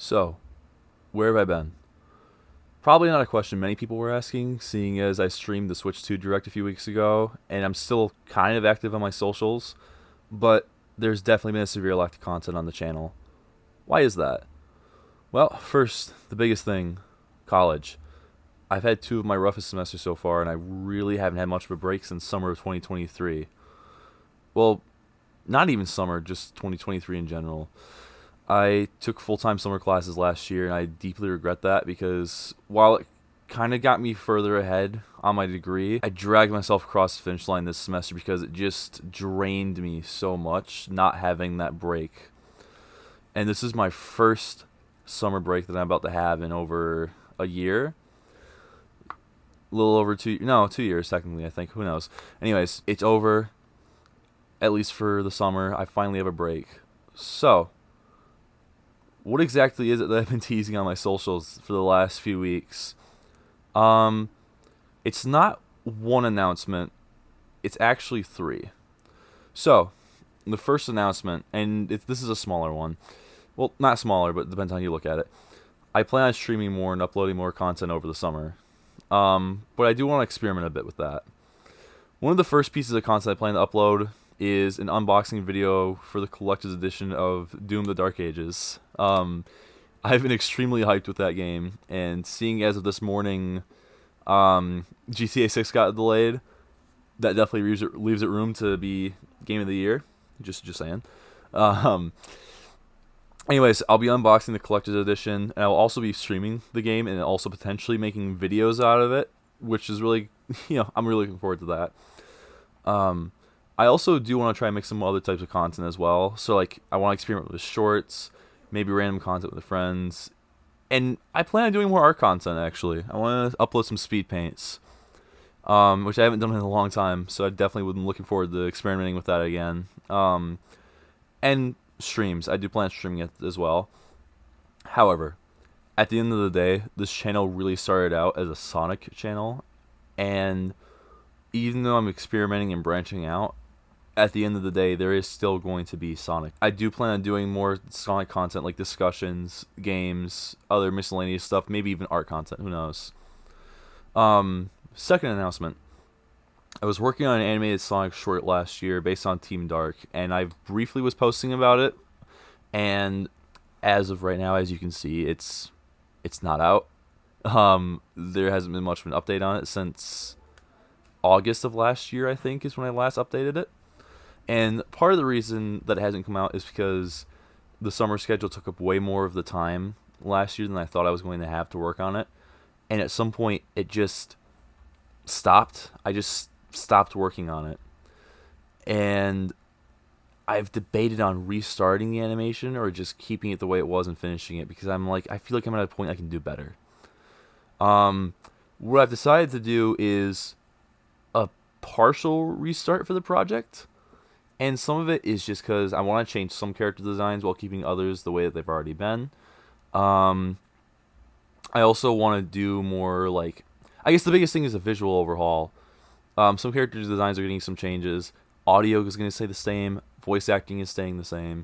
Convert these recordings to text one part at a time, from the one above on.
So, where have I been? Probably not a question many people were asking, seeing as I streamed the Switch 2 Direct a few weeks ago, and I'm still kind of active on my socials, but there's definitely been a severe lack of content on the channel. Why is that? Well, first, the biggest thing college. I've had two of my roughest semesters so far, and I really haven't had much of a break since summer of 2023. Well, not even summer, just 2023 in general. I took full time summer classes last year, and I deeply regret that because while it kind of got me further ahead on my degree, I dragged myself across the finish line this semester because it just drained me so much not having that break. And this is my first summer break that I'm about to have in over a year. A little over 2 years technically, I think. Who knows? Anyways, it's over, at least for the summer. I finally have a break. So, what exactly is it that I've been teasing on my socials for the last few weeks? Um, it's not one announcement. It's actually three. So, the first announcement, and this is a smaller one. Well, not smaller, but it depends on how you look at it. I plan on streaming more and uploading more content over the summer. But I do want to experiment a bit with that. One of the first pieces of content I plan to upload is an unboxing video for the collector's edition of Doom: The Dark Ages. I've been extremely hyped with that game, and seeing as of this morning, GTA 6 got delayed. That definitely leaves it room to be game of the year. Just saying. Um, anyways, I'll be unboxing the collector's edition, and I'll also be streaming the game and also potentially making videos out of it, which is really, I'm really looking forward to that. Um, I also do want to try and make some other types of content as well. So like, I want to experiment with shorts, maybe random content with friends, and I plan on doing more art content. Actually, I want to upload some speed paints, which I haven't done in a long time. So I definitely would be looking forward to experimenting with that again. And streams, I do plan on streaming it as well. However, at the end of the day, this channel really started out as a Sonic channel, and even though I'm experimenting and branching out, at the end of the day, there is still going to be Sonic. I do plan on doing more Sonic content like discussions, games, other miscellaneous stuff, maybe even art content. Who knows? Second announcement. I was working on an animated Sonic short last year based on Team Dark, and I briefly was posting about it. And as of right now, as you can see, it's not out. There hasn't been much of an update on it since August of last year, I think, is when I last updated it. And part of the reason that it hasn't come out is because the summer schedule took up way more of the time last year than I thought I was going to have to work on it. And at some point, it just stopped. I just stopped working on it. And I've debated on restarting the animation or just keeping it the way it was and finishing it because I feel like I'm at a point I can do better. What I've decided to do is a partial restart for the project. And some of it is just because I want to change some character designs while keeping others the way that they've already been. I also want to do more like, I guess the biggest thing is a visual overhaul. Some character designs are getting some changes. Audio is going to stay the same. Voice acting is staying the same.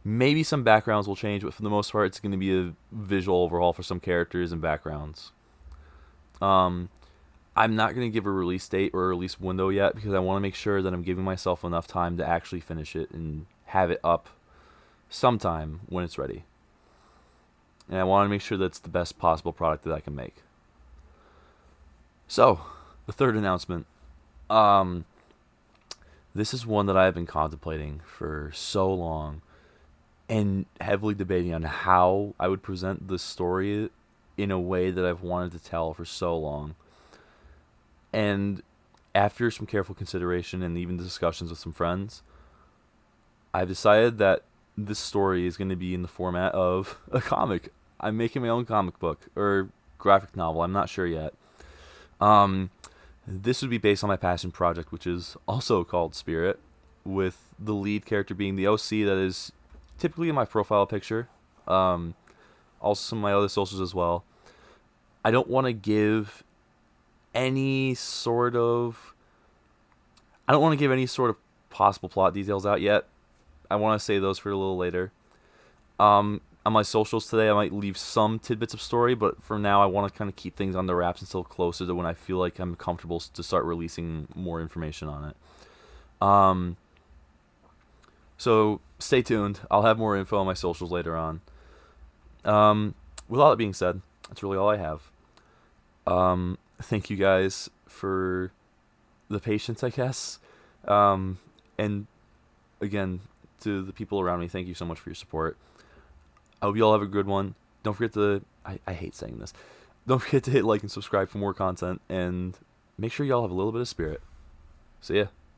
Maybe some backgrounds will change, but for the most part, it's going to be a visual overhaul for some characters and backgrounds. I'm not going to give a release date or a release window yet because I want to make sure that I'm giving myself enough time to actually finish it and have it up sometime when it's ready. And I want to make sure that's the best possible product that I can make. So, the third announcement. This is one that I've been contemplating for so long and heavily debating on how I would present this story in a way that I've wanted to tell for so long. And after some careful consideration and even discussions with some friends, I've decided that this story is going to be in the format of a comic. I'm making my own comic book or graphic novel. I'm not sure yet. This would be based on my passion project, which is also called Spirit, with the lead character being the OC that is typically in my profile picture. Also some of my other socials as well. I don't want to give any sort of possible plot details out yet. I want to save those for a little later. on my socials today, I might leave some tidbits of story, but for now, I want to kind of keep things on the wraps until closer to when I feel like I'm comfortable to start releasing more information on it. Um, so stay tuned. I'll have more info on my socials later on. With all that being said, that's really all I have. Thank you guys for the patience, I guess. And again, to the people around me, thank you so much for your support. I hope you all have a good one. Don't forget to, I hate saying this, don't forget to hit like and subscribe for more content, and make sure y'all have a little bit of spirit. See ya.